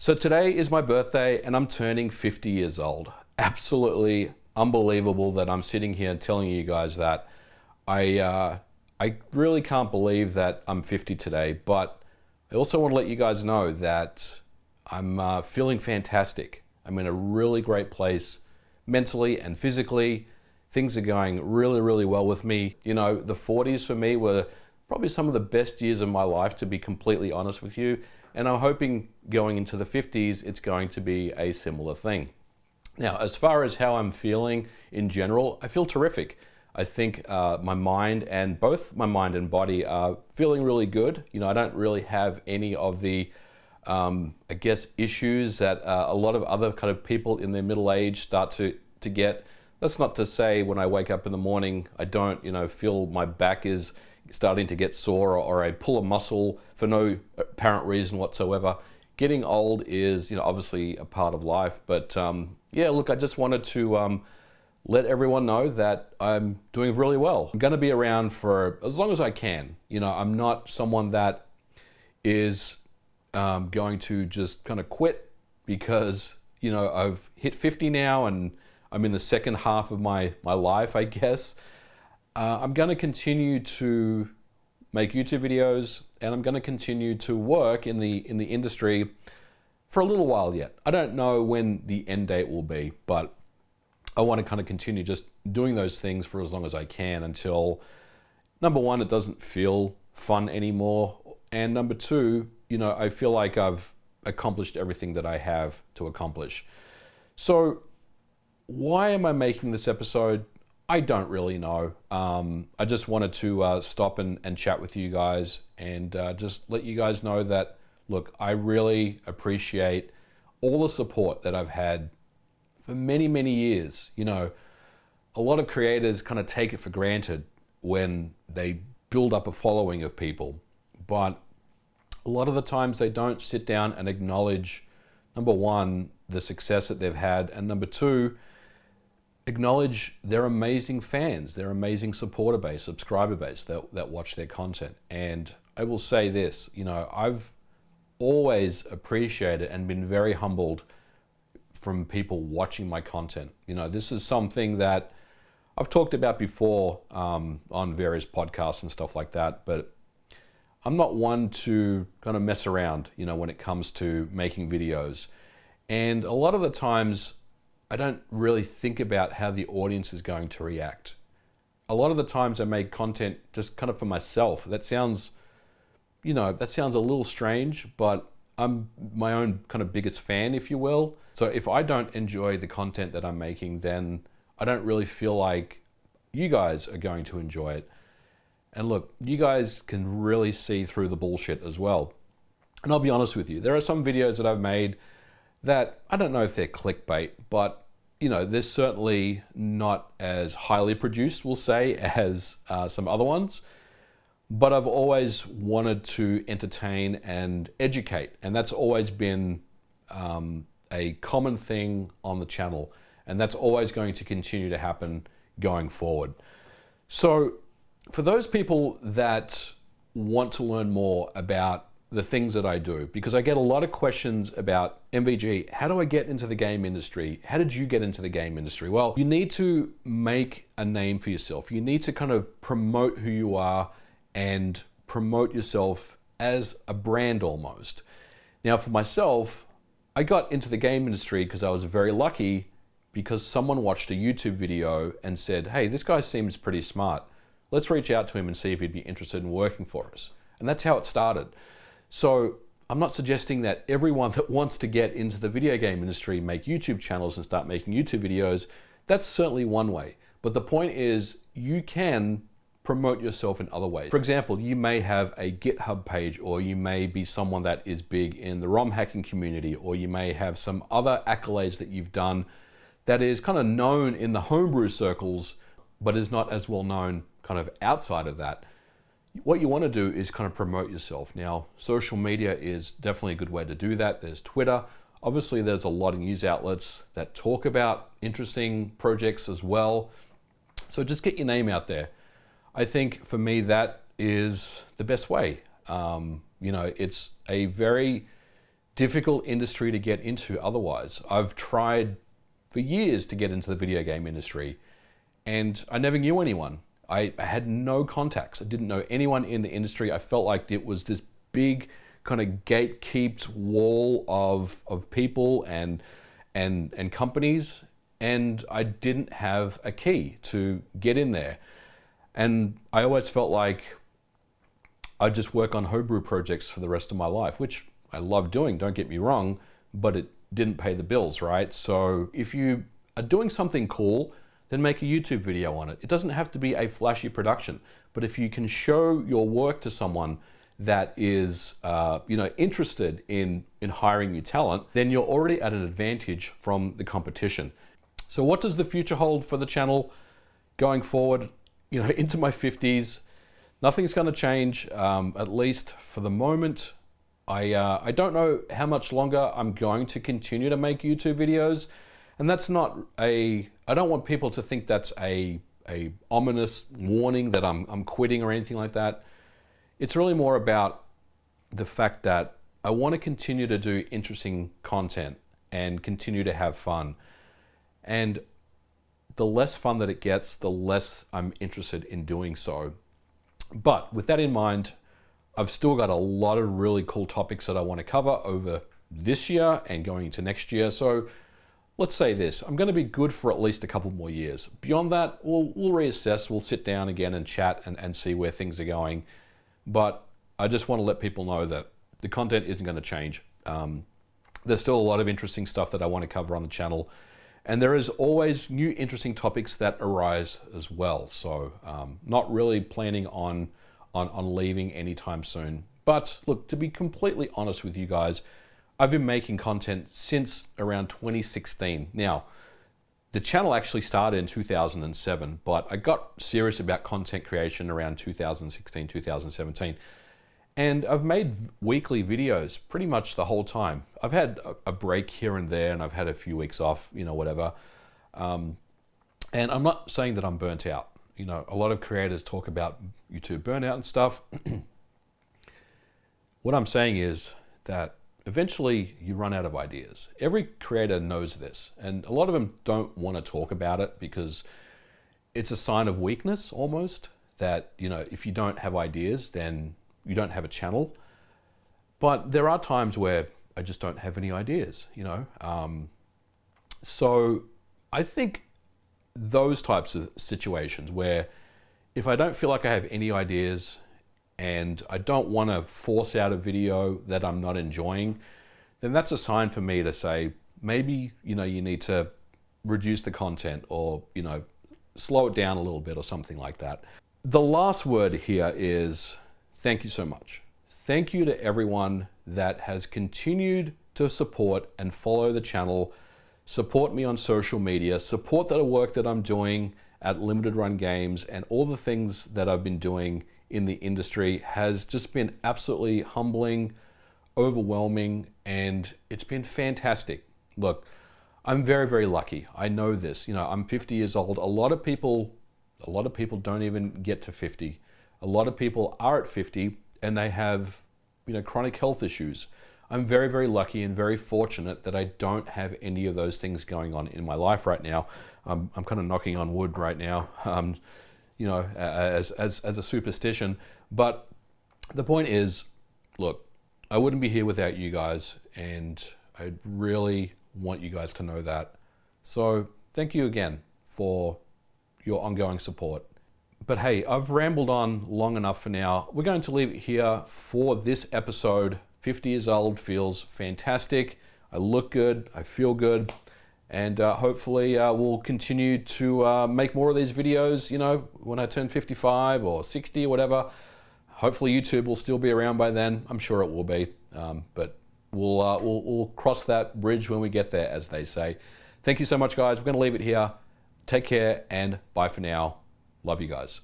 So today is my birthday and I'm turning 50 years old. Absolutely unbelievable that I'm sitting here telling you guys that. I really can't believe that I'm 50 today, but I also want to let you guys know that I'm feeling fantastic. I'm in a really great place mentally and physically. Things are going really, really well with me. You know, the 40s for me were probably some of the best years of my life, to be completely honest with you. And I'm hoping going into the 50s, it's going to be a similar thing. Now, as far as how I'm feeling in general, I feel terrific. I think my mind and both my mind and body are feeling really good. You know, I don't really have any of the, I guess, issues that a lot of other kind of people in their middle age start to get. That's not to say when I wake up in the morning, I don't, feel my back is starting to get sore or I pull a muscle for no apparent reason whatsoever. Getting old is, obviously a part of life. But yeah, look, I just wanted to let everyone know that I'm doing really well. I'm going to be around for as long as I can. I'm not someone that is going to just kind of quit because, I've hit 50 now and I'm in the second half of my life, I guess. I'm going to continue to make YouTube videos and I'm going to continue to work in the industry for a little while yet. I don't know when the end date will be, but I want to kind of continue just doing those things for as long as I can until, number one, it doesn't feel fun anymore. And number two, I feel like I've accomplished everything that I have to accomplish. So why am I making this episode? I don't really know. I just wanted to stop and chat with you guys and just let you guys know that, look, I really appreciate all the support that I've had for many, many years. A lot of creators kind of take it for granted when they build up a following of people, but a lot of the times they don't sit down and acknowledge, number one, the success that they've had, and number two, acknowledge their amazing fans, their amazing supporter base, subscriber base that watch their content. And I will say this, I've always appreciated and been very humbled from people watching my content. This is something that I've talked about before on various podcasts and stuff like that, but I'm not one to kind of mess around, when it comes to making videos. And a lot of the times, I don't really think about how the audience is going to react. A lot of the times I make content just kind of for myself. That sounds a little strange, but I'm my own kind of biggest fan, if you will. So if I don't enjoy the content that I'm making, then I don't really feel like you guys are going to enjoy it. And look, you guys can really see through the bullshit as well. And I'll be honest with you, there are some videos that I've made that I don't know if they're clickbait, but they're certainly not as highly produced, we'll say, as some other ones. But I've always wanted to entertain and educate, and that's always been a common thing on the channel, and that's always going to continue to happen going forward. So for those people that want to learn more about the things that I do, because I get a lot of questions about MVG, how do I get into the game industry? How did you get into the game industry? Well, you need to make a name for yourself. You need to kind of promote who you are and promote yourself as a brand almost. Now for myself, I got into the game industry because I was very lucky because someone watched a YouTube video and said, hey, this guy seems pretty smart. Let's reach out to him and see if he'd be interested in working for us. And that's how it started. So I'm not suggesting that everyone that wants to get into the video game industry make YouTube channels and start making YouTube videos. That's certainly one way. But the point is you can promote yourself in other ways. For example, you may have a GitHub page, or you may be someone that is big in the ROM hacking community, or you may have some other accolades that you've done that is kind of known in the homebrew circles, but is not as well known kind of outside of that. What you want to do is kind of promote yourself. Now, social media is definitely a good way to do that. There's Twitter. Obviously, there's a lot of news outlets that talk about interesting projects as well. So just get your name out there. I think for me, that is the best way. It's a very difficult industry to get into otherwise. I've tried for years to get into the video game industry, and I never knew anyone. I had no contacts. I didn't know anyone in the industry. I felt like it was this big kind of gatekept wall of people and companies, and I didn't have a key to get in there. And I always felt like I'd just work on homebrew projects for the rest of my life, which I love doing, don't get me wrong, but it didn't pay the bills, right? So if you are doing something cool, then make a YouTube video on it. It doesn't have to be a flashy production, but if you can show your work to someone that is interested in hiring new talent, then you're already at an advantage from the competition. So what does the future hold for the channel going forward? Into my 50s, nothing's going to change, at least for the moment. I don't know how much longer I'm going to continue to make YouTube videos, and that's not I don't want people to think that's a ominous warning that I'm quitting or anything like that. It's really more about the fact that I want to continue to do interesting content and continue to have fun. And the less fun that it gets, the less I'm interested in doing so. But with that in mind, I've still got a lot of really cool topics that I want to cover over this year and going into next year. So let's say this, I'm going to be good for at least a couple more years. Beyond that, we'll reassess, we'll sit down again and chat and see where things are going. But I just want to let people know that the content isn't going to change. There's still a lot of interesting stuff that I want to cover on the channel. And there is always new interesting topics that arise as well. So not really planning on leaving anytime soon. But look, to be completely honest with you guys, I've been making content since around 2016. Now, the channel actually started in 2007, but I got serious about content creation around 2016, 2017. And I've made weekly videos pretty much the whole time. I've had a break here and there, and I've had a few weeks off, whatever. And I'm not saying that I'm burnt out. A lot of creators talk about YouTube burnout and stuff. What I'm saying is that eventually you run out of ideas. Every creator knows this, and a lot of them don't want to talk about it because it's a sign of weakness almost, that, if you don't have ideas, then you don't have a channel. But there are times where I just don't have any ideas, So I think those types of situations where if I don't feel like I have any ideas and I don't want to force out a video that I'm not enjoying, then that's a sign for me to say, maybe, you need to reduce the content or, slow it down a little bit or something like that. The last word here is thank you so much. Thank you to everyone that has continued to support and follow the channel, support me on social media, support the work that I'm doing at Limited Run Games, and all the things that I've been doing in the industry has just been absolutely humbling, overwhelming, and it's been fantastic. Look, I'm very, very lucky. I know this. I'm 50 years old. A lot of people don't even get to 50. A lot of people are at 50 and they have, chronic health issues. I'm very, very lucky and very fortunate that I don't have any of those things going on in my life right now. I'm kind of knocking on wood right now, as a superstition. But the point is, look, I wouldn't be here without you guys, and I really want you guys to know that. So thank you again for your ongoing support. But hey, I've rambled on long enough for now. We're going to leave it here for this episode. 50 years old feels fantastic. I look good, I feel good, and hopefully we'll continue to make more of these videos, when I turn 55 or 60 or whatever. Hopefully YouTube will still be around by then. I'm sure it will be, but we'll cross that bridge when we get there, as they say. Thank you so much, guys. We're going to leave it here. Take care and bye for now. Love you guys.